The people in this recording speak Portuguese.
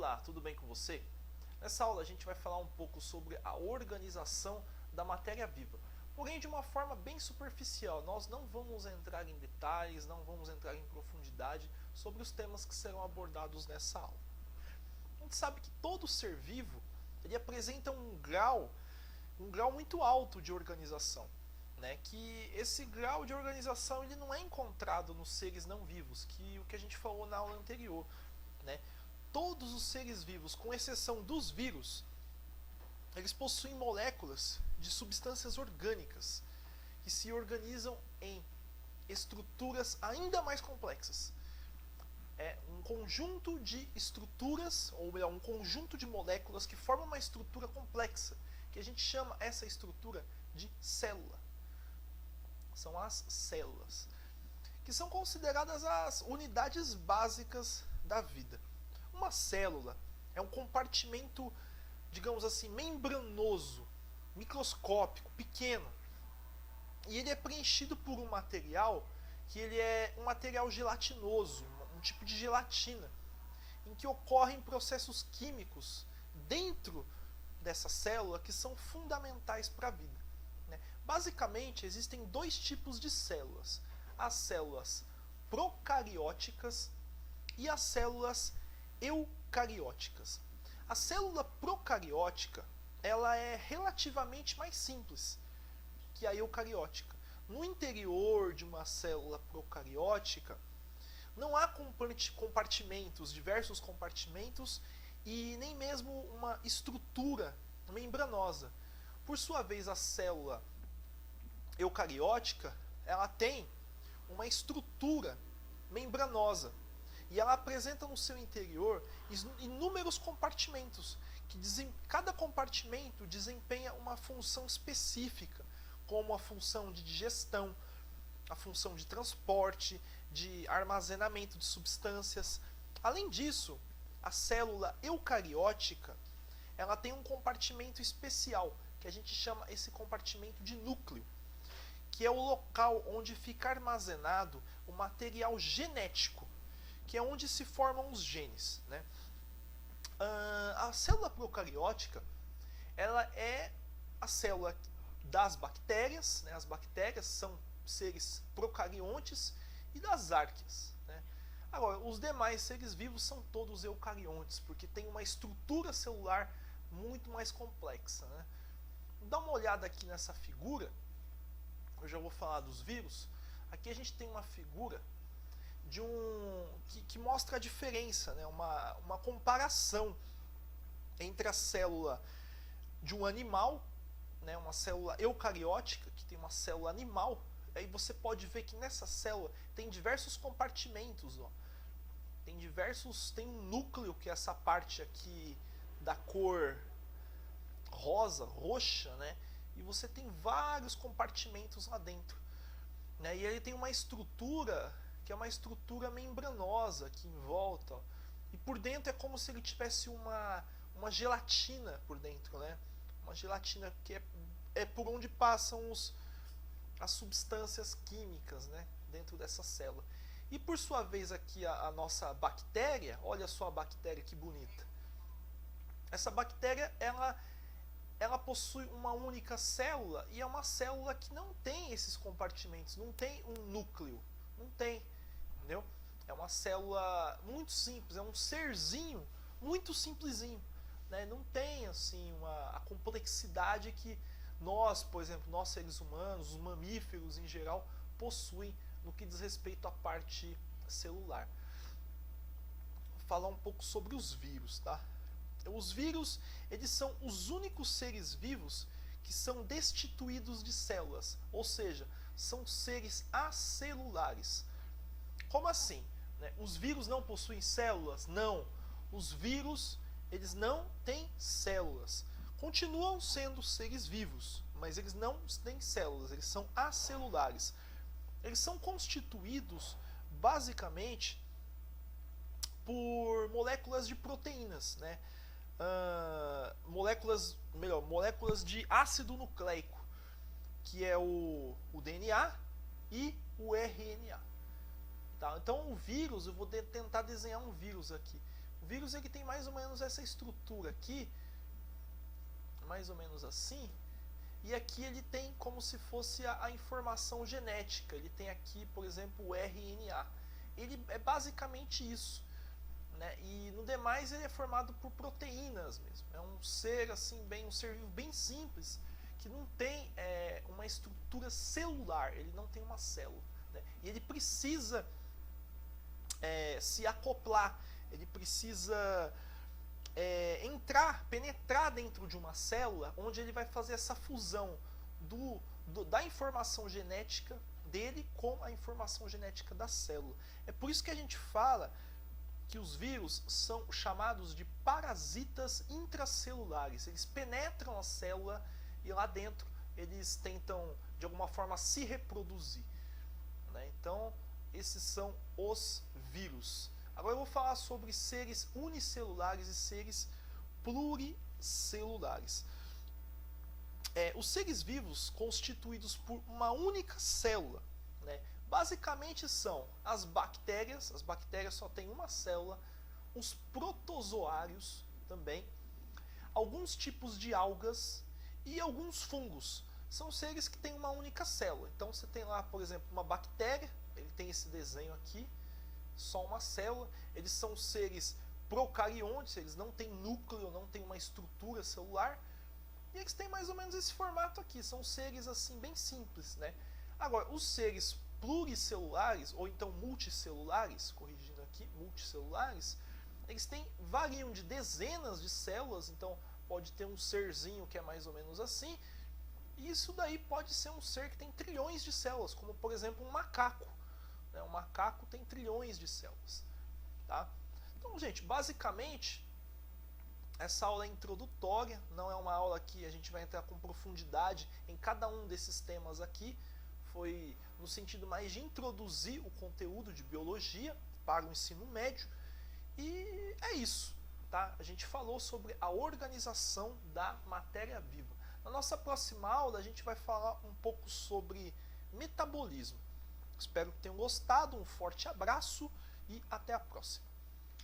Olá, tudo bem com você? Nessa aula a gente vai falar um pouco sobre a organização da matéria viva, porém de uma forma bem superficial. Nós não vamos entrar em detalhes, não vamos entrar em profundidade sobre os temas que serão abordados nessa aula. A gente sabe que todo ser vivo ele apresenta um grau muito alto de organização, né? Que esse grau de organização ele não é encontrado nos seres não vivos, que o que a gente falou na aula anterior, né? Todos os seres vivos, com exceção dos vírus, eles possuem moléculas de substâncias orgânicas que se organizam em estruturas ainda mais complexas. É um conjunto de estruturas, ou melhor, um conjunto de moléculas que formam uma estrutura complexa, que a gente chama essa estrutura de célula. São as células, que são consideradas as unidades básicas da vida. Uma célula é um compartimento, digamos assim, membranoso, microscópico, pequeno. E ele é preenchido por um material que ele é um material gelatinoso, um tipo de gelatina, em que ocorrem processos químicos dentro dessa célula que são fundamentais para a vida. Basicamente, existem dois tipos de células: as células procarióticas e as células eucarióticas. A célula procariótica ela é relativamente mais simples que a eucariótica. No interior de uma célula procariótica não há compartimentos, diversos compartimentos e nem mesmo uma estrutura membranosa. Por sua vez, a célula eucariótica ela tem uma estrutura membranosa e ela apresenta no seu interior inúmeros compartimentos, que cada compartimento desempenha uma função específica, como a função de digestão, a função de transporte, de armazenamento de substâncias. Além disso, a célula eucariótica ela tem um compartimento especial, que a gente chama esse compartimento de núcleo, que é o local onde fica armazenado o material genético, que é onde se formam os genes, né? A célula procariótica ela é a célula das bactérias, né? As bactérias são seres procariontes, e das arqueias, né? Agora, os demais seres vivos são todos eucariontes, porque tem uma estrutura celular muito mais complexa, né? Dá uma olhada aqui nessa figura. Eu já vou falar dos vírus. Aqui a gente tem uma figura de que mostra a diferença, né? uma comparação entre a célula de um animal, né? Uma célula eucariótica, que tem uma célula animal. Aí você pode ver que nessa célula tem diversos compartimentos. Ó. Tem um núcleo, que é essa parte aqui da cor rosa, roxa, né? E você tem vários compartimentos lá dentro, né? E ele tem uma estrutura que é uma estrutura membranosa aqui em volta, ó. E por dentro é como se ele tivesse uma gelatina por dentro, né? Uma gelatina que é por onde passam as substâncias químicas, né? Dentro dessa célula. E por sua vez aqui a nossa bactéria, olha só a bactéria que bonita. Essa bactéria ela possui uma única célula e é uma célula que não tem esses compartimentos, não tem um núcleo, não tem, entendeu? É uma célula muito simples, é um serzinho muito simplesinho, né? Não tem assim a complexidade que nós, por exemplo, nós seres humanos, os mamíferos em geral, possuem no que diz respeito à parte celular. Vou falar um pouco sobre os vírus, tá? Os vírus, eles são os únicos seres vivos que são destituídos de células, ou seja, são seres acelulares. Como assim? Né? Os vírus não possuem células? Não. Os vírus, eles não têm células. Continuam sendo seres vivos, mas eles não têm células, eles são acelulares. Eles são constituídos, basicamente, por moléculas de proteínas, né? Moléculas de ácido nucleico, que é o DNA e o RNA. Tá? Então o vírus, eu vou tentar desenhar um vírus aqui. O vírus ele tem mais ou menos essa estrutura aqui, mais ou menos assim, e aqui ele tem como se fosse a informação genética. Ele tem aqui, por exemplo, o RNA. Ele é basicamente isso, né? E no demais ele é formado por proteínas mesmo. É um ser assim um ser vivo bem simples, que não tem uma estrutura celular. Ele não tem uma célula, né? E ele precisa se acoplar. Ele precisa penetrar dentro de uma célula, onde ele vai fazer essa fusão da informação genética dele com a informação genética da célula. É por isso que a gente fala que os vírus são chamados de parasitas intracelulares. Eles penetram a célula e lá dentro eles tentam de alguma forma se reproduzir, né? Então esses são os vírus. Agora eu vou falar sobre seres unicelulares e seres pluricelulares. Os seres vivos constituídos por uma única célula, né, basicamente são as bactérias só têm uma célula, os protozoários também, alguns tipos de algas e alguns fungos. São seres que têm uma única célula. Então você tem lá, por exemplo, uma bactéria, ele tem esse desenho aqui, só uma célula. Eles são seres procariontes, eles não têm núcleo, não têm uma estrutura celular. E eles têm mais ou menos esse formato aqui, são seres assim bem simples, né? Agora, os seres pluricelulares, ou então multicelulares, corrigindo aqui, multicelulares, eles variam de dezenas de células, então pode ter um serzinho que é mais ou menos assim, e isso daí pode ser um ser que tem trilhões de células, como por exemplo um macaco. Um macaco tem trilhões de células, tá? Então, gente, basicamente essa aula é introdutória, não é uma aula que a gente vai entrar com profundidade em cada um desses temas aqui. Foi no sentido mais de introduzir o conteúdo de biologia para o ensino médio. E é isso, tá? A gente falou sobre a organização da matéria viva. Na nossa próxima aula a gente vai falar um pouco sobre metabolismo. Espero que tenham gostado, um forte abraço e até a próxima.